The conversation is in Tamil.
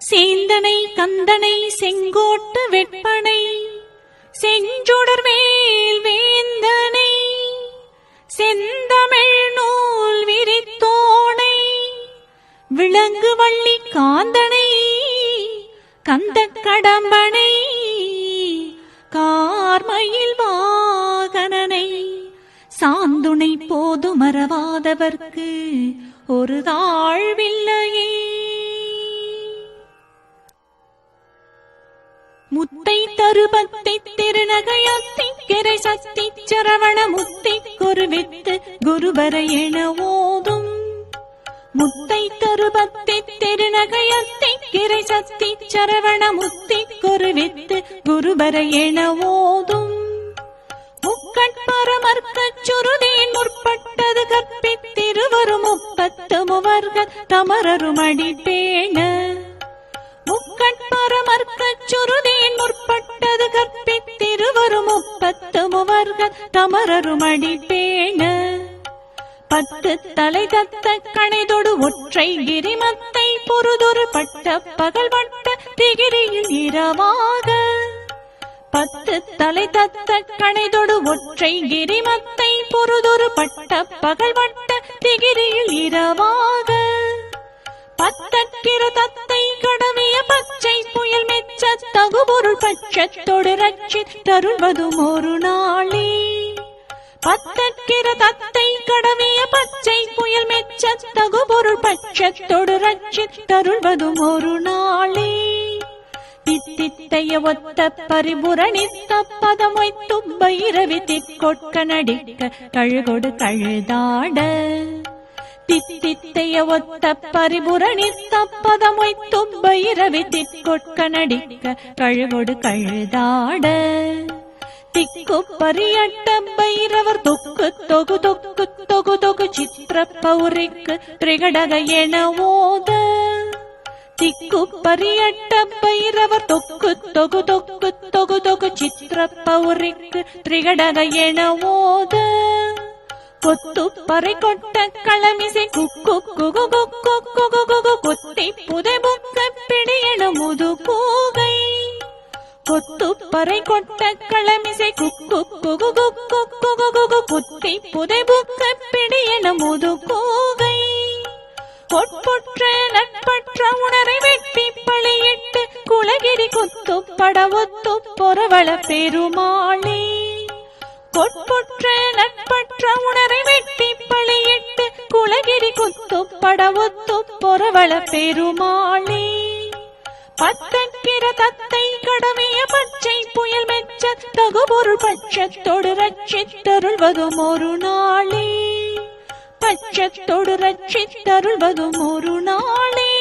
சேந்தனை கந்தனை செங்கோட்டு வெப்பனை செஞ்சுடர்வேல் வேந்தனை செந்தமிழ் நூல் விரித்தோனை விளங்கு வள்ளி காந்தனை கந்த கடம்பனை கார்மயில் வாகனனை சாந்துணை போது மறவாதவர்க்கு ஒரு தாழ்வில்லையே. முத்தை தருபத்தை திருநகையத்தி கிரை சக்தி சரவண முத்தை குருவித்து குருவர என ஓதும் முத்தை தருபத்தை திருநகையத்தி கிரை சக்தி சரவண முத்தி குருவித்து குருவர என ஓதும் முக்கட்பரமர்க்கச் சுருதேன் முற்பட்டது கற்பித்திருவரும் முப்பத்து முவர்கள் தமரருமடி பேண முக்கட்பரமர்க்கச் சுருதேன் முற்பட்டது கற்பித்திருவரும் முப்பத்து முவர்கள் தமரருமடி பேண பத்து தலை தத்த கணைதொடு ஒற்றை கிரிமத்தை பொறுதொரு பட்ட பகல் வட்ட திகிரியில் இரவாக பத்து தலை தத்த கணைதொடு ஒற்றை கிரிமத்தை பொறுதொரு பட்ட பகல் வட்ட திகிரியில் இரவாக பத்தற்கிற தத்தை கடவிய பச்சை புயல் மெச்ச தகுபொருள் பட்சத்தொடு ரட்சி தருள்வதும் ஒரு நாளே பத்தற்கிற தத்தை கடவிய பச்சை புயல் மெச்ச தகுபொருள் பட்சத்தொடு ரட்சி தருள்வதும் ஒரு நாளே தித்தித்தைய ஒத்த பரிபுரணித்த பதமொய்த்து பைரவி திக்கொட்க நடிக்க கழுகொடு கழுதாட தித்தித்தைய ஒத்த பரிபுரணித்த பதமொய்த்து பைரவி திக்கொட்க நடிக்க கழுகொடு கழுதாட திக்கு பரியட்ட பைரவர் தொக்கு தொகு தொக்கு தொகு தொகு சித்திர பௌரிக்கு திரிகடக என ஓத திக்கு பரியட்ட பைரவர் தொக்கு தொகு தொக்கு தொகு தொகு சித்திர பௌரிக்கு திரிகடக என ஓத கொத்து பறை கொட்ட களமிசை குக்கு குகு குக்கு குகு குகு கொத்தி புதை புக்க பிடியன முது கூகை கொத்து பறை கொட்ட களமிசை குக்கு குகு குக்கு குகு குகு குத்தி புதை புக்க பிடியன முது கூகை பொற்பொற்ற நட்பற்ற உணரை வெட்டி பழியிட்டு குலகிரி கொத்து படவொத்து பொறவள பெருமாளே பொற்பொற்ற நட்பற்ற உணரை வெட்டி பழியிட்டு குலகிரி கொத்து படவொத்து பொறவள பெருமாளே பத்தற்கிற தத்தை கடவிய பச்சை புயல் மெச்ச தகுபொருள் பட்சத்தொடு ரட்சித்தருள்வதும் ஒரு நாளே பட்சத்தொடு ரட்சித்தருள்வதும் ஒரு நாளே.